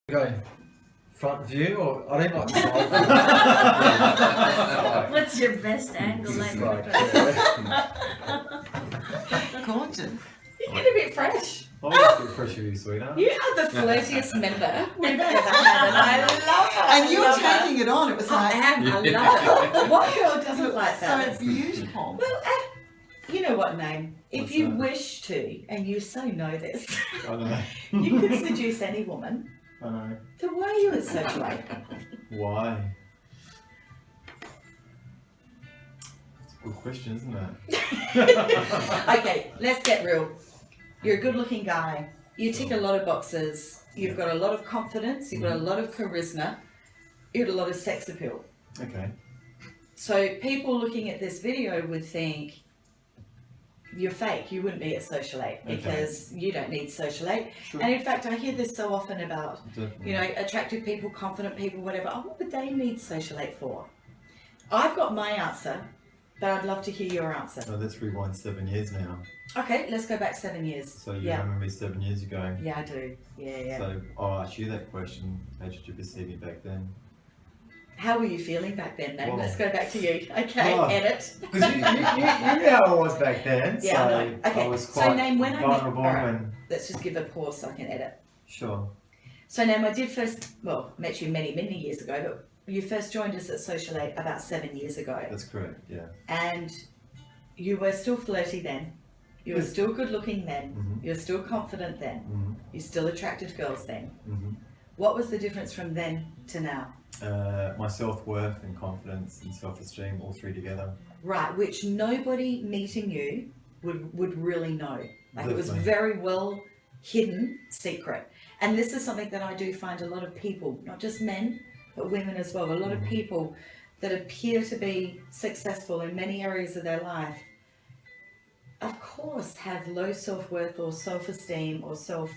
Go front view, or I don't like side view. What's your best angle? Just Like, Gorgeous. you get a bit fresh. I was a bit fresh with you, sweetheart. You are the flirtiest member we've ever had, and I love it. And you were taking it on. It was I like, am. I love it. What girl doesn't like that? so beautiful. Well, you know what, Naim? If What's you that? wish to, and you so know this, I know. you could seduce any woman. I know. So why are you at Social 8? Why? It's a good question, isn't it? Okay, let's get real. You're a good-looking guy. You tick a lot of boxes. You've got a lot of confidence. You've got a lot of charisma. You've got a lot of sex appeal. Okay. So people looking at this video would think you're fake. You wouldn't be at Social 8 because you don't need Social 8. Sure. And in fact, I hear this so often about, Definitely. you know, attractive people, confident people, whatever. Oh, what would they need Social 8 for? I've got my answer, but I'd love to hear your answer. So let's rewind 7 years now. Okay, let's go back 7 years. So you remember me 7 years ago. Yeah, I do. Yeah. So I'll ask you that question. How did you perceive me back then? How were you feeling back then, Naim? Well- Let's go back to you. Okay, Oh. edit. Because you knew how I was back then. Yeah, I so know. Okay, I was so quite Naim, when I met- vulnerable alright. when... Let's just give a pause so I can edit. Sure. So Naim, I did first, well, met you many, many years ago, but you first joined us at Social 8 about 7 years ago. That's correct, yeah. And you were still flirty then. You were Yes. still good looking then. Mhm. You were still confident then. Mm-hmm. You still attracted girls then. Mm-hmm. What was the difference from then to now? My self-worth and confidence and self-esteem, all three together. Right, which nobody meeting you would really know. Like it was Definitely. very well hidden secret. And this is something that I do find a lot of people, not just men, but women as well, a lot of people that appear to be successful in many areas of their life, of course, have low self-worth or self-esteem or self-worth,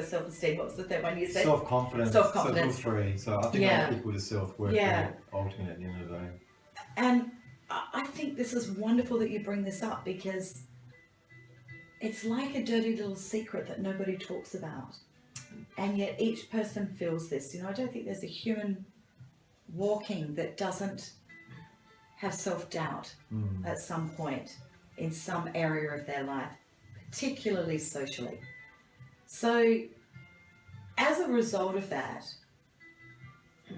self-esteem. What was the third one you said? Self-confidence. Self-confidence. So all three. So I think Yeah. I'm equal to self-worth. Yeah. Ultimately at the end of the day. And I think this is wonderful that you bring this up because it's like a dirty little secret that nobody talks about. And yet each person feels this. You know, I don't think there's a human walking that doesn't have self-doubt at some point in some area of their life, particularly socially. So as a result of that,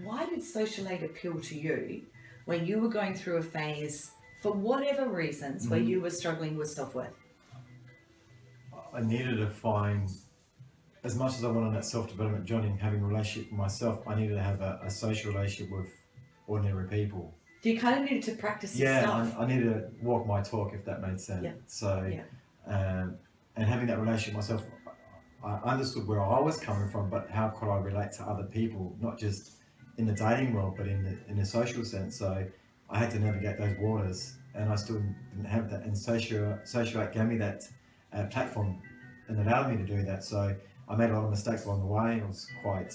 why did Social 8 appeal to you when you were going through a phase, for whatever reasons, where you were struggling with self-worth? I needed to find, as much as I went on that self-development journey and having a relationship with myself, I needed to have a social relationship with ordinary people. So you kind of needed to practice Yeah, yourself. I needed to walk my talk, if that made sense. Yeah. So, Yeah. and having that relationship myself, I understood where I was coming from, but how could I relate to other people, not just in the dating world, but in the social sense. So I had to navigate those waters, and I still didn't have that. And Social 8 gave me that platform and allowed me to do that. So I made a lot of mistakes along the way. I was quite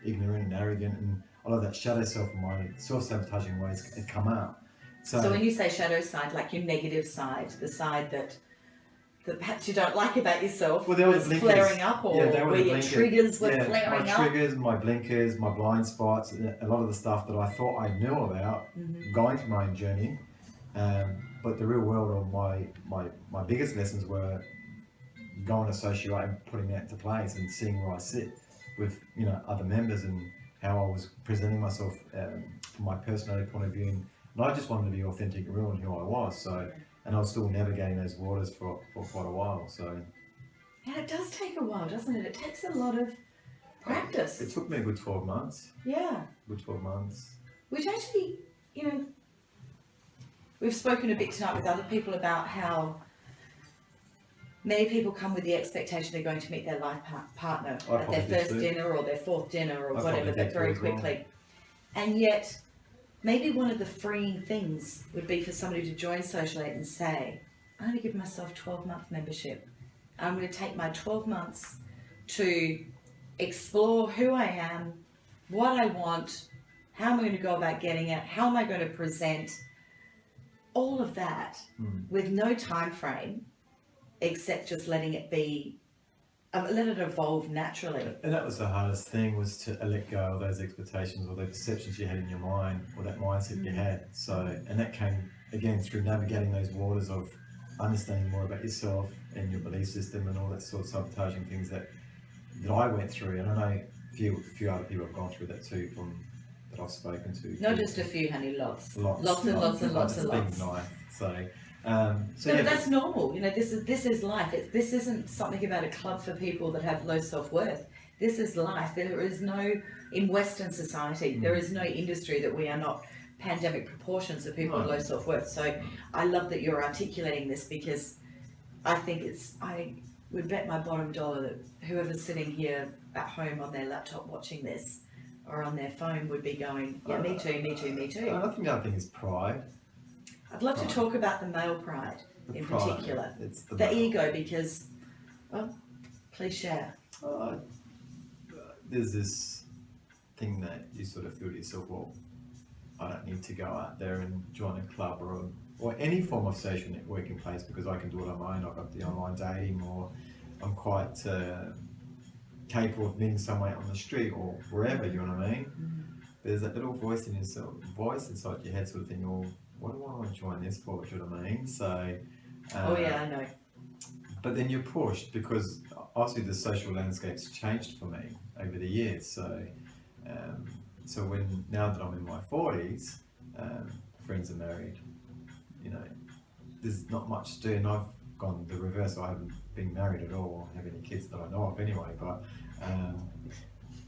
ignorant and arrogant, and a lot of that shadow self and my self-sabotaging ways had come out. So when you say shadow side, like your negative side, the side that perhaps you don't like about yourself, Well, there was was blinkers. flaring up, or Yeah, there were where your blinkers. triggers were Yeah, flaring my up. triggers, my blinkers, my blind spots, and a lot of the stuff that I thought I knew about going through my own journey. But the real world of my biggest lessons were going to Social 8 and putting that into place and seeing where I sit with other members and how I was presenting myself from my personality point of view. And I just wanted to be authentic and real in who I was. So, and I was still navigating those waters for quite a while. So. Yeah, it does take a while, doesn't it? It takes a lot of practice. It took me a good 12 months. Yeah. Good 12 months. Which actually, we've spoken a bit tonight with other people about how many people come with the expectation they're going to meet their life partner I at their probably did first too. dinner or their fourth dinner or I whatever, probably but did very too as well. quickly. And yet, maybe one of the freeing things would be for somebody to join Social 8 and say, I'm going to give myself 12-month membership. I'm going to take my 12 months to explore who I am, what I want, how am I going to go about getting it, how am I going to present, all of that with no time frame except just letting it be let it evolve naturally. And that was the hardest thing, was to let go of those expectations or the perceptions you had in your mind, or that mindset you had. So, and that came again through navigating those waters of understanding more about yourself and your belief system and all that sort of sabotaging things that I went through. And I know a few other people have gone through that too, from that I've spoken to. Not just a few, honey, lots and lots. Big knife. So No, yeah, but that's normal. You know, this is life. This isn't something about a club for people that have low self-worth. This is life. There is no, in Western society, there is no industry that we are not pandemic proportions of people with low self-worth. So I love that you're articulating this, because I think I would bet my bottom dollar that whoever's sitting here at home on their laptop watching this or on their phone would be going, yeah, me too, me too, me too. I think the other thing is pride. I'd love to talk about the male pride in particular. It's the ego, because, well, please share. There's this thing that you sort of feel to yourself, well, I don't need to go out there and join a club or any form of social networking place, because I can do it on my own. I've got the online dating, or I'm quite capable of meeting someone on the street or wherever, you know what I mean? Mm-hmm. There's that little voice inside your head sort of thing, well, what do I want to join this for, do you know what I mean? So, Oh yeah, I know. but then you're pushed, because obviously the social landscape's changed for me over the years. So, so now that I'm in my 40s, friends are married. You know, there's not much to do, and I've gone the reverse. I haven't been married at all, or have any kids that I know of anyway.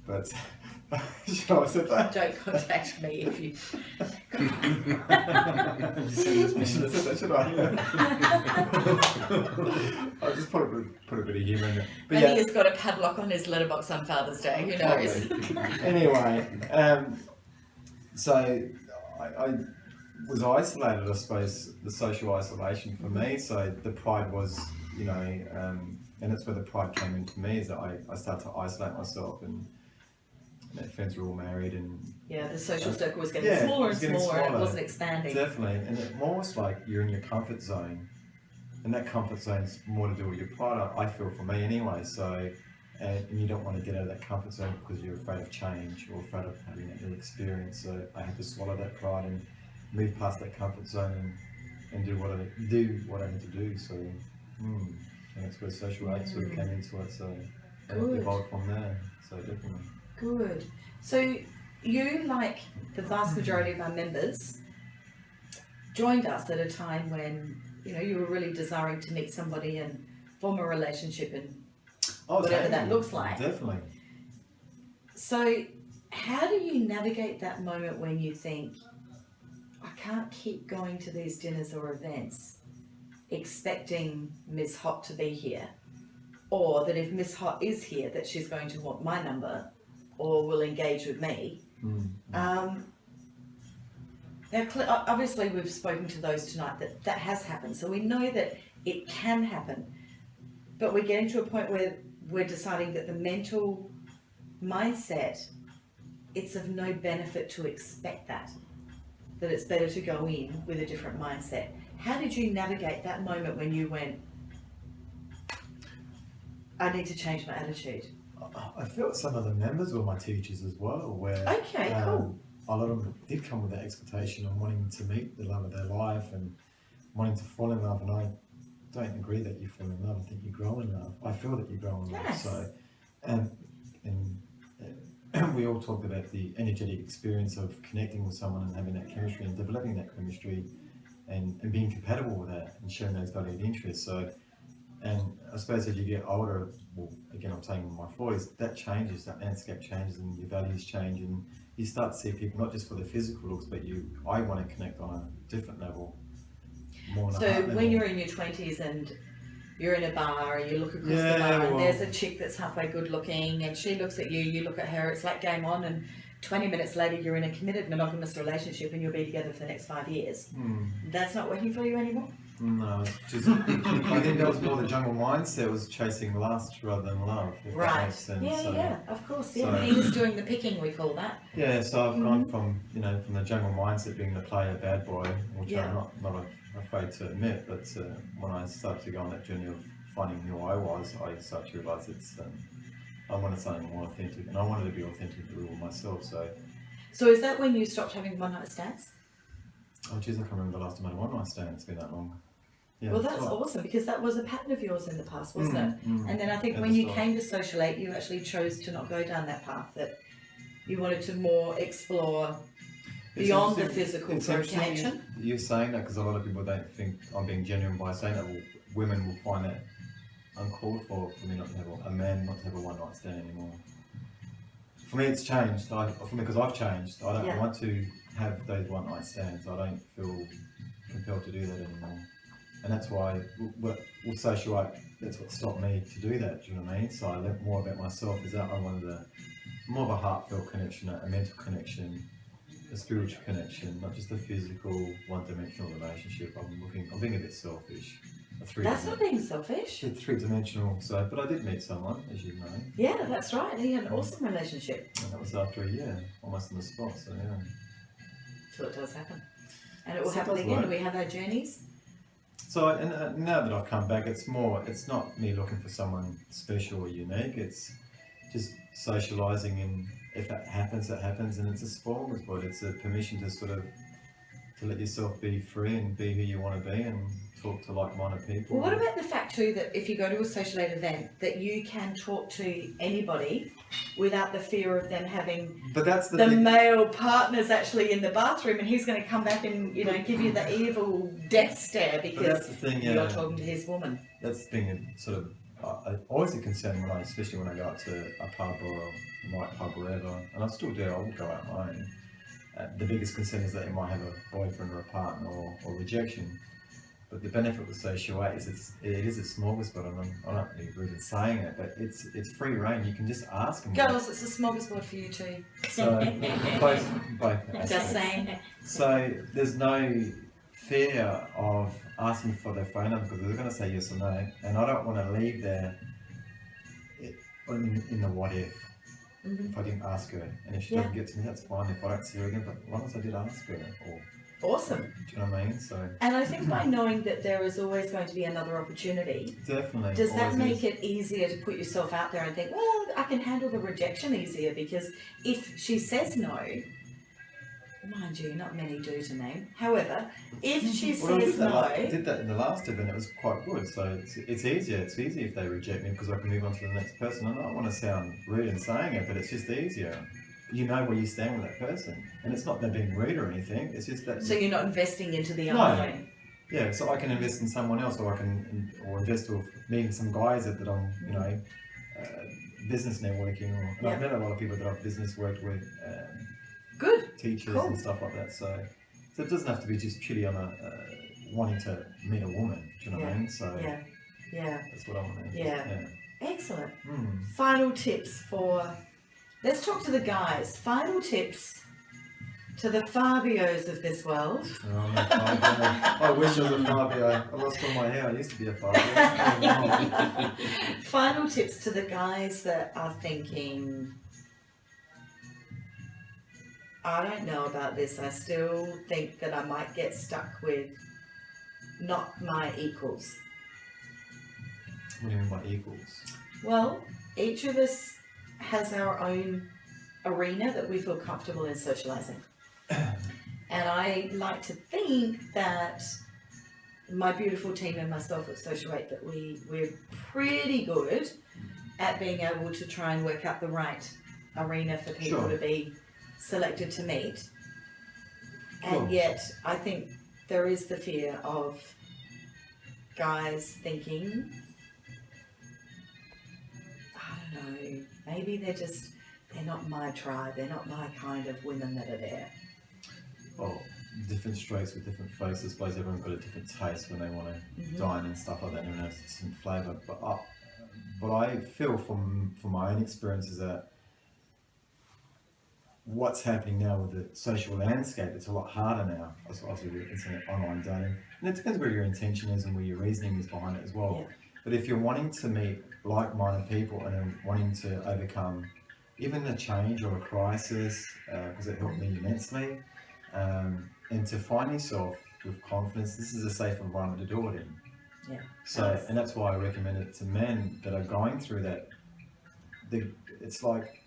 But should I have said that? Don't contact me if you. I should have said that, should I? I'll just put a bit of humour in it. But Maybe yeah. he's got a padlock on his letterbox on Father's Day. Who knows? Anyway, so I was isolated, I suppose, the social isolation for me. So the pride was, you know, and that's where the pride came in for me, is that I started to isolate myself, and my friends were all married, and Yeah, the social circle was getting smaller and smaller, and it wasn't expanding. definitely, and it's almost like you're in your comfort zone, and that comfort zone's more to do with your pride, I feel, for me anyway. So, and you don't want to get out of that comfort zone because you're afraid of change or afraid of having that new experience. So I had to swallow that pride and move past that comfort zone and do what I need to do. So, and that's where social aid sort of came into it. So it evolved from there. So definitely. Good. So you, like the vast majority of our members, joined us at a time when, you know, you were really desiring to meet somebody and form a relationship and whatever that looks like. Definitely. So how do you navigate that moment when you think, I can't keep going to these dinners or events expecting Miss Hot to be here, or that if Miss Hot is here, that she's going to want my number or will engage with me. Now, obviously we've spoken to those tonight that has happened, so we know that it can happen, but we're getting to a point where we're deciding that the mental mindset, it's of no benefit to expect that it's better to go in with a different mindset. How did you navigate that moment when you went, I need to change my attitude? I felt some of the members were my teachers as well, where cool. A lot of them did come with that expectation of wanting to meet the love of their life and wanting to fall in love, and I don't agree that you fall in love. I think you grow in love. I feel that you grow in love. Yes. So, and we all talked about the energetic experience of connecting with someone and having that chemistry and developing that chemistry and being compatible with that and sharing those valued interests. So, and I suppose as you get older, well, again, I'm saying in my 40s, that changes, that landscape changes and your values change, and you start to see people not just for their physical looks, but I want to connect on a different level. More So when you're in your 20s and you're in a bar and you look across the bar and there's a chick that's halfway good looking and she looks at you, you look at her, it's like game on, and 20 minutes later you're in a committed monogamous relationship and you'll be together for the next 5 years. That's not working for you anymore? No, just I think that was more the jungle mindset, was chasing lust rather than love, if that makes sense. Yeah, of course. Yeah, so, he was doing the picking, we call that. Yeah, so I've gone from the jungle mindset, being the player bad boy, which I'm not afraid to admit, but when I started to go on that journey of finding who I was, I started to realise I wanted something more authentic, and I wanted to be authentically with myself. So is that when you stopped having one night stands? Oh geez, I can't remember the last time I had a one night stand. It's been that long. Yeah, Well, that's right. awesome, because that was a pattern of yours in the past, wasn't it? And then I think At when the you start. came to Social 8, you actually chose to not go down that path, that you wanted to more explore It's beyond the interesting- physical it's for a interesting connection. You're saying that because a lot of people don't think I'm being genuine by saying that. Well, women will find that uncalled for me not to have a man not to have a one night stand anymore. For me, it's changed. For me, because I've changed, I don't Yeah. want to have those one night stands. I don't feel compelled to do that anymore, and that's why with Social 8, that's what stopped me to do that. Do you know what I mean? So I learnt more about myself. Is that I wanted more of a heartfelt connection, a mental connection, a spiritual connection, not just a physical, one-dimensional relationship. I'm being a bit selfish. That's not being selfish. It's three-dimensional. But I did meet someone, as you know, Yeah, that's right. He had an awesome relationship. and that was after a year, almost on the spot. So yeah. So it does happen. And it will So it happen does again. work. We have our journeys. So now that I've come back, it's not me looking for someone special or unique. It's just socialising, and if that happens, that happens, and it's a smorgasbord. It's a permission to sort of to let yourself be free and be who you want to be, and talk to like-minded people. Well, what about the fact too that if you go to a Social 8 event, that you can talk to anybody without the fear of them having But that's the the thing. male partner's actually in the bathroom and he's going to come back and give you the evil death stare But that's because the thing. you're talking to his woman. That's the thing. That sort of always a concern especially when I go out to a pub or a nightclub or wherever, and I still do. I will go out on my own. The biggest concern is that you might have a boyfriend or a partner or rejection. But the benefit with Social 8 is it is a smorgasbord, and I don't really rude in saying it, but it's free reign. You can just ask them. Girls, it's a smorgasbord for you too. So both Just aspects. saying. So there's no fear of asking for their phone number because they're going to say yes or no, and I don't want to leave there in the what if. If I didn't ask her, and if she doesn't get to me, that's fine. If I don't see her again, but as long as I did ask her, Awesome. do you know what I mean? So And I think by knowing that there is always going to be another opportunity, definitely. does that always make is. it easier to put yourself out there and think, well, I can handle the rejection easier because if she says no, mind you, not many do to me. However, if she Well, says I no, did that in the last event. It was quite good. So it's easier. It's easier if they reject me because I can move on to the next person. I don't want to sound rude in saying it, but it's just easier. You know where you stand with that person, and it's not them being rude or anything. It's just that. so you're not investing into the No. unknown. Yeah, so I can invest in someone else, or invest with meeting some guys that I'm, business networking, and I've met a lot of people that I've business worked with, Good. teachers Cool. and stuff like that. So it doesn't have to be just purely on wanting to meet a woman. Do you know what I mean? So Yeah. that's what I want to. Yeah. Excellent. Mm. Final tips for. Let's talk to the guys. Final tips to the Fabios of this world. Oh, I'm a Fabio. I wish I was a Fabio. I lost all my hair. I used to be a Fabio. Final tips to the guys that are thinking, I don't know about this. I still think that I might get stuck with not my equals. What do you mean by equals? Well, each of us has our own arena that we feel comfortable in socializing. And I like to think that my beautiful team and myself at Social 8 that we're pretty good at being able to try and work out the right arena for people Sure. to be selected to meet. Cool. And yet I think there is the fear of guys thinking, I don't know, maybe they're not my tribe, they're not my kind of women that are there. Well, different strokes with different faces. I suppose everyone's got a different taste when they want to dine and stuff like that. Everyone has different flavour. But I feel from my own experience is that what's happening now with the social landscape, it's a lot harder now. Obviously, it's an online dating, and it depends where your intention is and where your reasoning is behind it as well. Yeah. But if you're wanting to meet like-minded people and then wanting to overcome even a change or a crisis, because it helped me immensely, and to find yourself with confidence, this is a safe environment to do it in. Yeah. So, and that's why I recommend it to men that are going through that. It's like,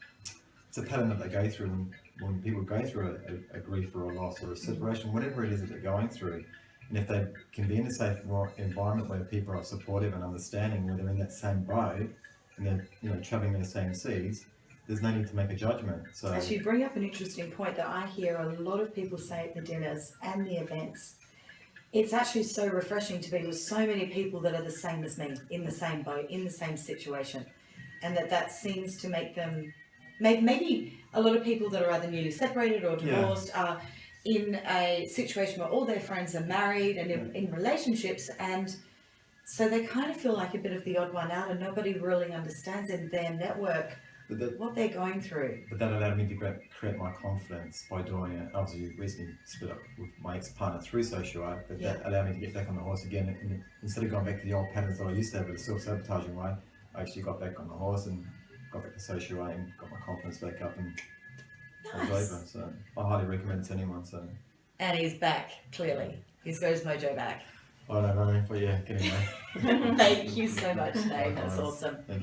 it's a pattern that they go through when people go through a grief or a loss or a separation, whatever it is that they're going through. And if they can be in a safe environment where people are supportive and understanding, where they're in that same boat and they're, you know, traveling the same seas, there's no need to make a judgment. So Actually, you bring up an interesting point that I hear a lot of people say at the dinners and the events. It's actually so refreshing to be with so many people that are the same as me, in the same boat, in the same situation, and that seems to make them, maybe a lot of people that are either newly separated or divorced are in a situation where all their friends are married and in relationships, and so they kind of feel like a bit of the odd one out, and nobody really understands in their network what they're going through. But that allowed me to create my confidence by doing it. Obviously, recently split up with my ex-partner through socialite, but that allowed me to get back on the horse again. And instead of going back to the old patterns that I used to have, but self-sabotaging way, I actually got back on the horse and got back to socialite and got my confidence back up and I was over. So I highly recommend it to anyone. So. And he's back, clearly. He's got his mojo back. I don't know, but yeah, anyway. Thank you so much, Naim. That's awesome. Thank you.